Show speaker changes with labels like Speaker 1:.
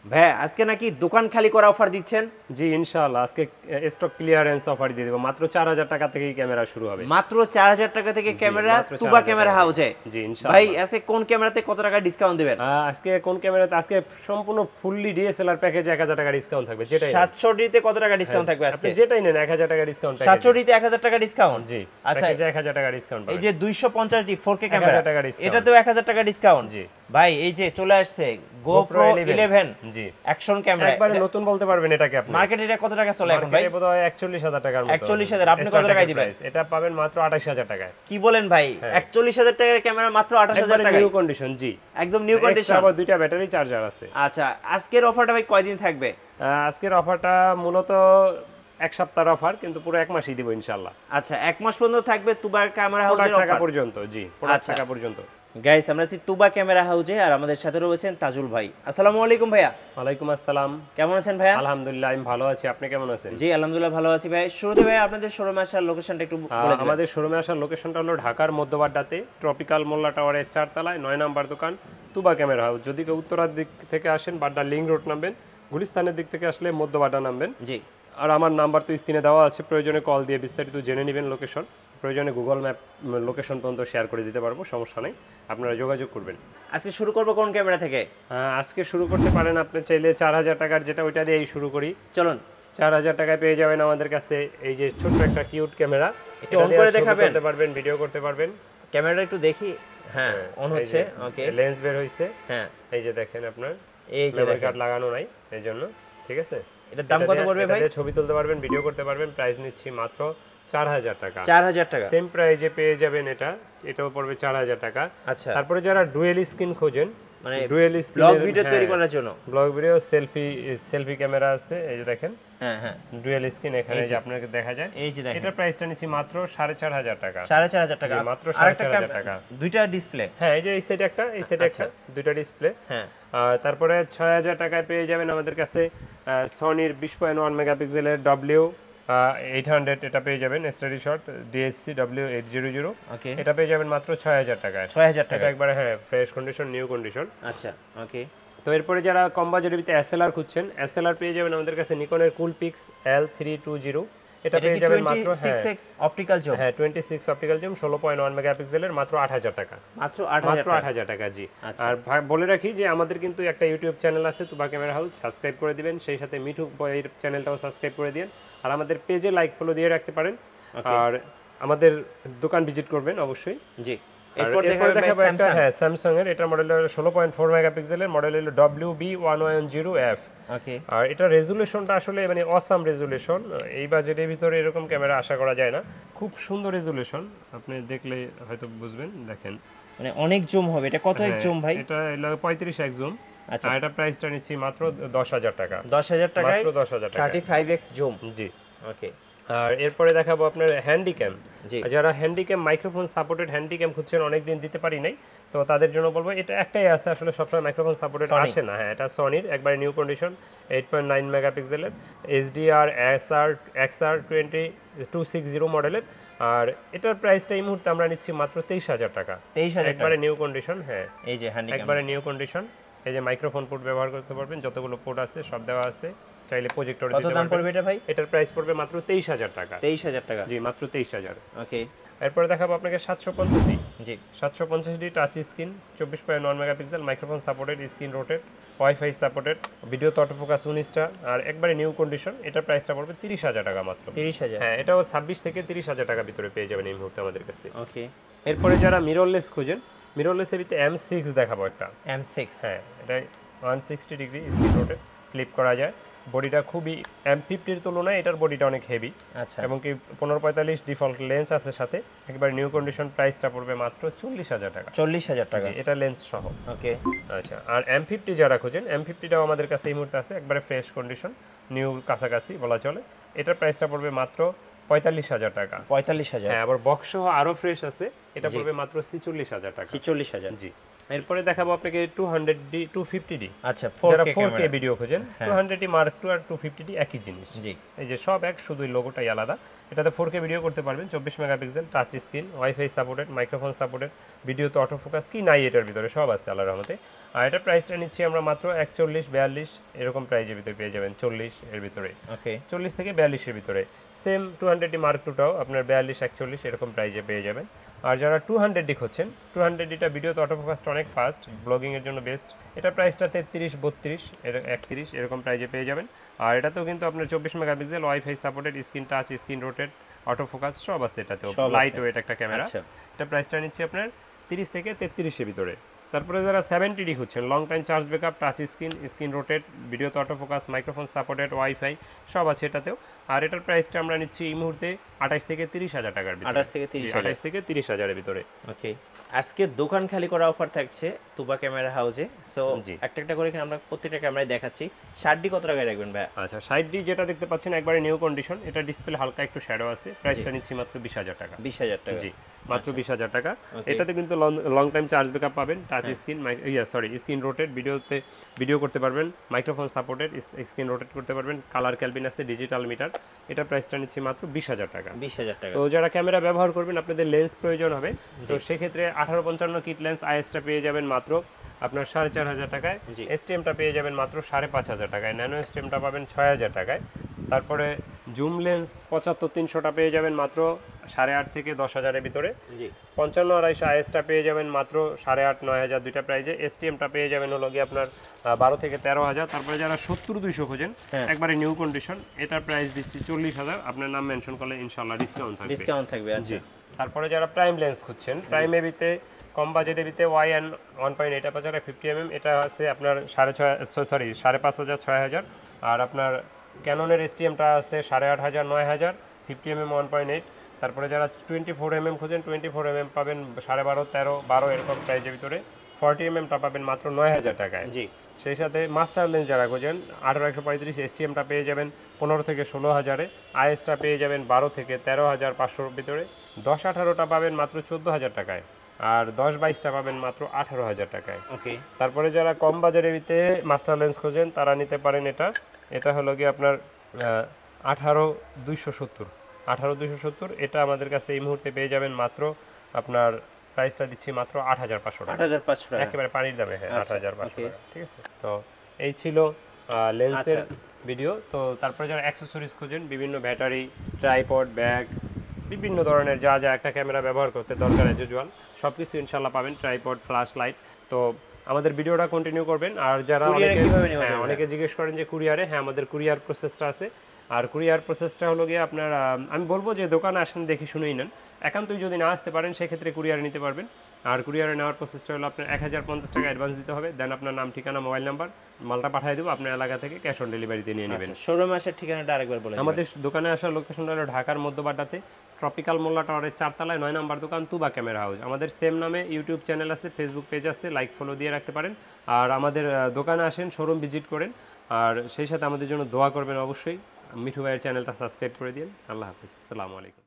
Speaker 1: ভাইয়া আজকে নাকি দোকান খালি করা অফার দিচ্ছেন?
Speaker 2: জি ইনশাআল্লাহ আজকে স্টক ক্লিয়ারেন্স অফার দিয়ে দেব। মাত্র 4000 টাকা থেকেই ক্যামেরা শুরু হবে।
Speaker 1: মাত্র 4000 টাকা থেকে ক্যামেরা তুবা ক্যামেরা হাউসে।
Speaker 2: জি ইনশাআল্লাহ।
Speaker 1: ভাই আজকে কোন ক্যামেরাতে কত টাকা ডিসকাউন্ট দিবেন?
Speaker 2: আজকে কোন ক্যামেরাতে আজকে সম্পূর্ণ ফুললি ডিএসএলআর প্যাকেজে 1000 টাকা ডিসকাউন্ট থাকবে। যেটাই
Speaker 1: 700D তে কত টাকা ডিসকাউন্ট থাকবে আজকে?
Speaker 2: আপনি যেটাই নেন 1000 টাকা ডিসকাউন্ট থাকবে।
Speaker 1: 700D তে 1000 টাকা ডিসকাউন্ট?
Speaker 2: জি
Speaker 1: আচ্ছা
Speaker 2: প্যাকেজে 1000 টাকা ডিসকাউন্ট পাবেন।
Speaker 1: এই যে 250D 4K ক্যামেরা
Speaker 2: 1000 টাকা ডিসকাউন্ট।
Speaker 1: এটাতেও 1000 টাকা ডিসকাউন্ট।
Speaker 2: জি
Speaker 1: ভাই এই যে চলে আসছে GoPro 11
Speaker 2: জি
Speaker 1: অ্যাকশন ক্যামেরা।
Speaker 2: একবারে নতুন বলতে পারবেন এটাকে আপনি।
Speaker 1: মার্কেটে এটা কত টাকা চলে এখন ভাই?
Speaker 2: মার্কেটে বোধহয় 41000 টাকার মতো।
Speaker 1: 41000 আপনি কত টাকায় দিবেন?
Speaker 2: এটা পাবেন মাত্র 28000 টাকায়।
Speaker 1: কি বলেন ভাই? 41000 টাকার ক্যামেরা মাত্র 28000 টাকায়?
Speaker 2: নিউ কন্ডিশন জি
Speaker 1: একদম নিউ কন্ডিশন।
Speaker 2: আবার দুইটা ব্যাটারি চার্জার আছে।
Speaker 1: আচ্ছা আজকের অফারটা ভাই কয়দিন থাকবে?
Speaker 2: আজকের অফারটা মূলত এক সপ্তাহের অফার, কিন্তু পুরো এক মাসই দিব ইনশাআল্লাহ।
Speaker 1: আচ্ছা এক মাস পর্যন্ত থাকবে তুবা ক্যামেরা হাউসের
Speaker 2: টাকা
Speaker 1: অফার
Speaker 2: পর্যন্ত। জি প্রোডাক্ট টাকা পর্যন্ত।
Speaker 1: গাইস আমরা আছি তুবা ক্যামেরা হাউসে আর আমাদের সাথে রয়েছেন তাজুল ভাই। আসসালামু আলাইকুম ভাইয়া।
Speaker 2: ওয়ালাইকুম আসসালাম।
Speaker 1: কেমন আছেন ভাইয়া?
Speaker 2: আলহামদুলিল্লাহ আমি ভালো আছি, আপনি কেমন আছেন?
Speaker 1: জি আলহামদুলিল্লাহ ভালো আছি ভাই। শুরুতে ভাই আপনাদের শোরুমে আসার লোকেশনটা একটু বলে দিন।
Speaker 2: আমাদের শোরুমে আসার লোকেশনটা হলো ঢাকার মধ্যবাড্ডাতে ট্রপিক্যাল মোল্লা টাওয়ারের 4 তলায় 9 নাম্বার দোকান তুবা ক্যামেরা হাউস। যদি কেউ উত্তরার দিক থেকে আসেন বাড্ডা লিংক রোড নামবেন, গুলিস্তানের দিক থেকে আসলে মধ্যবাড্ডা নামবেন।
Speaker 1: জি
Speaker 2: আর আমার নাম্বার তো স্ক্রিনে দেওয়া আছে, প্রয়োজনে কল দিয়ে বিস্তারিত জেনে নেবেন লোকেশন। প্রয়োজনে গুগল ম্যাপ লোকেশন পর্যন্ত শেয়ার করে দিতে পারবো, সমস্যা নেই, আপনারা যোগাযোগ করবেন।
Speaker 1: আজকে শুরু করব কোন ক্যামেরা থেকে?
Speaker 2: আজকে শুরু করতে পারেন আপনি চাইলে 4000 টাকার যেটা ওইটা দিয়েই শুরু করি।
Speaker 1: চলুন
Speaker 2: 4000 টাকায় পেয়ে যাবেন আমাদের কাছে এই যে ছোট্ট একটা কিউট ক্যামেরা।
Speaker 1: একটু অন করে দেখাবেন?
Speaker 2: করতে পারবেন, ভিডিও করতে পারবেন।
Speaker 1: ক্যামেরাটা একটু দেখি। হ্যাঁ অন হচ্ছে। ওকে
Speaker 2: লেন্স বের হইছে।
Speaker 1: হ্যাঁ
Speaker 2: এই যে দেখেন আপনার
Speaker 1: এই যে
Speaker 2: মেমরি কার্ড লাগানো নাই এইজন্য, ঠিক আছে?
Speaker 1: এটার দাম কত পড়বে ভাই?
Speaker 2: এটা ছবি তুলতে পারবেন, ভিডিও করতে পারবেন। প্রাইস নিচ্ছি মাত্র 4000 টাকা।
Speaker 1: 4000 টাকা
Speaker 2: সেম প্রাইজে পেয়ে যাবেন এটাও পড়বে 4000 টাকা।
Speaker 1: আচ্ছা
Speaker 2: তারপরে যারা ডুয়েল স্ক্রিন খোঁজেন,
Speaker 1: মানে
Speaker 2: ডুয়েল স্ক্রিন
Speaker 1: ব্লগ ভিডিও তৈরি করার জন্য,
Speaker 2: ব্লগ ভিডিও সেলফি ক্যামেরা আছে এই যে দেখেন।
Speaker 1: হ্যাঁ হ্যাঁ
Speaker 2: ডুয়েল স্ক্রিন এখানে যে আপনাকে দেখা যায়।
Speaker 1: এই যে দেখেন
Speaker 2: এটার প্রাইসটা নিচ্ছি মাত্র 4500 টাকা।
Speaker 1: 4500 টাকা
Speaker 2: মাত্র 4500 টাকা।
Speaker 1: দুইটা ডিসপ্লে।
Speaker 2: হ্যাঁ এই যে এই সাইডে একটা, এই সাইডে একটা, দুইটা ডিসপ্লে।
Speaker 1: হ্যাঁ
Speaker 2: তারপরে 6000 টাকায় পেয়ে যাবেন আমাদের কাছে সনির 20.1 মেগাপিক্সেলের W800 এটা পেয়ে যাবেন স্টাডি শট DSC W800।
Speaker 1: ওকে
Speaker 2: এটা পেয়ে যাবেন মাত্র 6000 টাকায়।
Speaker 1: 6000 টাকা
Speaker 2: এটা একবারে হ্যাঁ ফ্রেশ কন্ডিশন, নিউ কন্ডিশন।
Speaker 1: আচ্ছা ওকে।
Speaker 2: তো এরপরে যারা কম বাজেটের ভিতরে SLR খুঁজছেন, SLR পেয়ে যাবেন আমাদের কাছে নিকনের কুলপিক্স L320। এটা পেয়ে যাবেন মাত্র
Speaker 1: 26x অপটিক্যাল জুম।
Speaker 2: হ্যাঁ 26 অপটিক্যাল জুম 16.1 মেগাপিক্সেলের মাত্র 8000 টাকা।
Speaker 1: মাত্র
Speaker 2: 8000 টাকা জি। আর বলে রাখি যে আমাদের কিন্তু একটা ইউটিউব চ্যানেল আছে তুবা ক্যামেরা হাউস, সাবস্ক্রাইব করে দিবেন। সেই সাথে মিঠু বয়ের চ্যানেলটাও সাবস্ক্রাইব করে দিন। আর আমাদের পেজে লাইক ফলো দিয়ে রাখতে পারেন। আর আমাদের দোকান ভিজিট করবেন অবশ্যই।
Speaker 1: জি
Speaker 2: এরপর দেখাবো একটা হ্যাঁ স্যামসাং এর, এটা মডেল হলো 16.4 মেগাপিক্সেলের, মডেল হলো WB110F।
Speaker 1: ওকে
Speaker 2: আর এটা রেজুলেশনটা আসলে মানে অসাম রেজুলেশন। এই বাজেটের ভিতরে এরকম ক্যামেরা আশা করা যায় না, খুব সুন্দর রেজুলেশন, আপনি দেখলে হয়তো বুঝবেন। দেখেন
Speaker 1: মানে অনেক জুম হবে। এটা কত এক জুম ভাই?
Speaker 2: এটা 35x জুম।
Speaker 1: আচ্ছা
Speaker 2: আর এটা প্রাইসটা নিচ্ছি মাত্র 10000 টাকা।
Speaker 1: 10000 টাকায়
Speaker 2: মাত্র 10000 টাকা
Speaker 1: 35x জুম।
Speaker 2: জি
Speaker 1: ওকে
Speaker 2: আর এরপরে দেখাবো আপনার হ্যান্ডিক্যাম।
Speaker 1: জি
Speaker 2: যারা হ্যান্ডিক্যাম মাইক্রোফোন সাপোর্টেড হ্যান্ডিক্যাম খুঁজছেন, অনেকদিন দিতে পারি নাই, তো তাদের জন্য বলবো এটা একটাই আছে, আসলে সবসময় মাইক্রোফোন সাপোর্টেড আসে না। হ্যাঁ এটা সনির একবারে নিউ কন্ডিশন 8.9 মেগাপিক্সেলের HDR XR 260 মডেলের। আর এটার প্রাইসটা এই মুহূর্তে আমরা নিচ্ছি মাত্র 23000 টাকা।
Speaker 1: 23000
Speaker 2: একবারে নিউ কন্ডিশন। হ্যাঁ
Speaker 1: এই যে হ্যান্ডিক্যাম
Speaker 2: একবারে নিউ কন্ডিশন। এই যে মাইক্রোফোন পোর্ট ব্যবহার করতে পারবেন, যতগুলো পোর্ট আছে সব দেওয়া আছে, চাইলে প্রজেক্টর দিতে পারবেন।
Speaker 1: কত দাম পড়বে এটা ভাই?
Speaker 2: এটার প্রাইস পড়বে মাত্র 23000 টাকা।
Speaker 1: 23000 টাকা
Speaker 2: জি মাত্র 23000।
Speaker 1: ওকে
Speaker 2: এরপর দেখাবো আপনাকে 750D।
Speaker 1: জি
Speaker 2: 750D touch screen 24.9 megapixel, microphone supported, screen rotate, wifi supported, video তো অটোফোকাস 19টা। আর একবারে নিউ কন্ডিশন। এটার প্রাইসটা পড়বে 30000 টাকা মাত্র।
Speaker 1: 30000
Speaker 2: হ্যাঁ এটাও 26 থেকে 30000 টাকার ভিতরে পেয়ে যাবেন এই মুহূর্তে আমাদের কাছে।
Speaker 1: ওকে।
Speaker 2: এরপরে যারা মিররলেস খুঁজেন, মিররলেসের ভিতরে M6 দেখাবো একটা।
Speaker 1: M6
Speaker 2: হ্যাঁ এটা 160 ডিগ্রি স্ক্রিন রোটেট, ফ্লিপ করা যায়। বডিটা খুবই M50 এর তুলনায় এটার বডিটা অনেক হেভি।
Speaker 1: আচ্ছা
Speaker 2: এবং কি 1545 ডিফল্ট লেন্স আছে সাথে, একবার নিউ কন্ডিশন। প্রাইসটা পড়বে মাত্র 40000 টাকা।
Speaker 1: 40000 টাকা
Speaker 2: এটা লেন্স সহ।
Speaker 1: ওকে
Speaker 2: আচ্ছা আর M50 যারা খুঁজেন, M50টাও আমাদের কাছে এই মুহূর্তে আছে, একবারে ফ্রেশ কন্ডিশন, নিউ কাছাকাছি বলা চলে। এটার প্রাইসটা পড়বে মাত্র 45000 টাকা।
Speaker 1: 45000
Speaker 2: হ্যাঁ আবার বক্স সহ আরো ফ্রেশ আছে, এটা পড়বে মাত্র 46000 টাকা।
Speaker 1: 46000
Speaker 2: জি এরপরে দেখাবো আপনাকে 200D 250D।
Speaker 1: আচ্ছা
Speaker 2: যারা
Speaker 1: 4K
Speaker 2: 4K
Speaker 1: ক্যামেরা।
Speaker 2: ভিডিও খোঁজেন, 200D Mark II আর 250D একই জিনিস।
Speaker 1: জি
Speaker 2: এই যে সব এক, শুধু লোগোটাই আলাদা। এটাতে 4K ভিডিও করতে পারবেন, 24 megapixel, touch screen, wifi supported, microphone supported, ভিডিওতে অটো ফোকাস কি নাই এটার ভিতরে সব আছে আল্লাহর রহমতে। আর এটা প্রাইসটা নিচ্ছি আমরা মাত্র 41, 42 এরকম প্রাইজের ভিতরে পেয়ে যাবেন, 40 এর ভিতরে,
Speaker 1: ওকে
Speaker 2: 40 থেকে 42 এর ভিতরে। সেম 200D Mark II-টাও আপনার 42, 41 এরকম প্রাইজে পেয়ে যাবেন। আর যারা 200D খুঁজছেন, 200Dটা ভিডিওতে অটো ফোকাসটা অনেক ফাস্ট, ব্লগিং এর জন্য বেস্ট। এটা প্রাইসটা 33, 32 31 এরকম প্রাইজে পেয়ে যাবেন। আর এটাতেও কিন্তু আপনার 24 megapixel, wifi supported, screen touch, screen rotate, auto focus সব আছে এটাতেও, লাইট ওয়েট একটা ক্যামেরা। এটা প্রাইসটা নিচ্ছি আপনার 30 থেকে 33 এর ভিতরে। তারপরে যারা 70D খুঁজছেন, long time charge backup, touch screen, screen rotate, ভিডিওতে auto focus, microphone supported, wifi সব আছে এটাতেও। আর এটার প্রাইসটা আমরা নিচ্ছি এই মুহূর্তে 28 থেকে 30 হাজার টাকার ভিতরে, 28 থেকে 30 হাজারের ভিতরে।
Speaker 1: ওকে, আজকে দোকান খালি করা অফার থাকছে তুবা ক্যামেরা হাউসে। সো একটা একটা করে আমরা প্রত্যেকটা ক্যামেরায় দেখাচ্ছি। 60D কত টাকায় রাখবেন ভাই?
Speaker 2: আচ্ছা, 60D যেটা দেখতে পাচ্ছেন একবারে নিউ কন্ডিশন, এটা ডিসপ্লে হালকা একটু শ্যাডো আছে, প্রাইসটা নিচ্ছি মাত্র 20,000 টাকা।
Speaker 1: 20,000 টাকা?
Speaker 2: জি, মাত্র 20,000 টাকা। এটাতে কিন্তু লং টাইম চার্জ ব্যাকআপ পাবেন, touch screen, screen rotate, video করতে পারবেন, মাইক্রোফোন সাপোর্টেড, স্ক্রিন রোটেট করতে পারবেন, কালার ক্যালবিন আছে, ডিজিটাল মিটার। এটা প্রাইসটা নিচ্ছি মাত্র 20,000 টাকা।
Speaker 1: 20,000 টাকা।
Speaker 2: তো যারা ক্যামেরা ব্যবহার করবেন, আপনাদের লেন্স প্রয়োজন হবে, তো সেক্ষেত্রে 1855 কিট লেন্স আইএসটা পেয়ে যাবেন মাত্র আপনার 4,500 টাকায়। এসটিএমটা পেয়ে যাবেন মাত্র 5,500 টাকায়। ন্যানো এসটিএমটা পাবেন 6,000 টাকায়। তারপরে জুম লেন্স 75-300টা পেয়ে যাবেন মাত্র 8,500 থেকে 10,000-এর ভিতরে। 55-250 আইএসটা পেয়ে যাবেন মাত্র 8,500-9,000 দুইটা প্রাইজে। এসটিএমটা পেয়ে যাবেন হলো গিয়ে আপনার 12 থেকে 13,000। তারপরে যারা 70-200 খোঁজেন, একবারে নিউ কন্ডিশন, এটার প্রাইস দিচ্ছি 40,000। আপনার নাম মেনশন করলে ইনশাআল্লাহ ডিসকাউন্ট থাকবে।
Speaker 1: আচ্ছা।
Speaker 2: তারপরে যারা প্রাইম লেন্স খুঁজছেন, প্রাইম এবিতে কম বাজেটের ভিতরে ওয়াইএন 1.8 অ্যাপারচার 50mm, এটা আছে আপনার 5,500 6,000। আর আপনার ক্যাননের এসটিএমটা আছে 8,500 9,000 50mm 1.8। তারপরে যারা 24mm খোঁজেন, 24mm পাবেন 12,500 13,12 এরকম প্রাইজের ভিতরে। 40mmটা পাবেন মাত্র 9,000 টাকায়।
Speaker 1: জি,
Speaker 2: সেই সাথে মাস্টার লেন্স যারা খোঁজেন, 18-135 এসটিএমটা পেয়ে যাবেন 15 থেকে 16,000-এ। আইএসটা পেয়ে যাবেন 12 থেকে 13,500-এর ভিতরে। 10-18টা পাবেন মাত্র 14,000 টাকায়। আর 10-22টা পাবেন মাত্র 18,000 টাকায়।
Speaker 1: ওকে।
Speaker 2: তারপরে যারা কম বাজারের ভিতরে মাস্টার লেন্স খোঁজেন, তারা নিতে পারেন এটা হলো গিয়ে আপনার 18,270। এটা আমাদের কাছে এই মুহূর্তে পেয়ে যাবেন মাত্র আপনার, প্রাইসটা দিচ্ছি মাত্র 8,500 টাকা।
Speaker 1: 8,500 টাকা
Speaker 2: একেবারে পানির দামে। হ্যাঁ, 8,500 টাকা। ঠিক আছে, তো এই ছিল লেন্সের ভিডিও। তো তারপরে যারা অ্যাক্সেসরিজ খোঁজেন, বিভিন্ন ব্যাটারি, ট্রাইপড, ব্যাগ, বিভিন্ন ধরনের যা যা একটা ক্যামেরা ব্যবহার করতে দরকার অ্যাজ ইউজুয়াল সব কিছু ইনশাল্লাহ পাবেন, ট্রাইপড, ফ্ল্যাশ লাইট। তো আমাদের ভিডিওটা কন্টিনিউ করবেন। আর যারা অনেকে জিজ্ঞেস করেন যে কুরিয়ারে, হ্যাঁ আমাদের কুরিয়ার প্রসেসটা আছে। আর কুরিয়ার প্রসেসটা হলো গিয়ে আপনার, আমি বলবো যে দোকানে আসেন, দেখে শুনেই নেন। একান্তই যদি না আসতে পারেন, সেক্ষেত্রে কুরিয়ারে নিতে পারবেন। আর কুরিয়ারে নেওয়ার প্রসেসটা হলো আপনার 1,050 টাকা অ্যাডভান্স দিতে হবে, দেন আপনার নাম, ঠিকানা, মোবাইল নাম্বার, মালটা পাঠিয়ে দেবো আপনার এলাকা থেকে, ক্যাশ অন ডেলিভারিতে নিয়ে নেবেন।
Speaker 1: শোরুমে আসার ঠিকানাটা আরেকবার বলে দিন।
Speaker 2: আমাদের দোকানে আসার লোকেশনটা হলো ঢাকার মধ্যবাড্ডাতে, ট্রপিক্যাল মোল্লা টাওয়ারের 4 তলায় 9 নম্বর দোকান, তুবা ক্যামেরা হাউস। আমাদের সেম নামে ইউটিউব চ্যানেল আছে, ফেসবুক পেজ আছে, লাইক ফলো দিয়ে রাখতে পারেন। আর আমাদের দোকানে আসেন, শোরুম ভিজিট করেন। আর সেই সাথে আমাদের জন্য দোয়া করবেন অবশ্যই। মিঠু ভাইয়ের চ্যানেলটা সাবস্ক্রাইব করে দিন। আল্লাহ হাফিজ, আসসালামু আলাইকুম।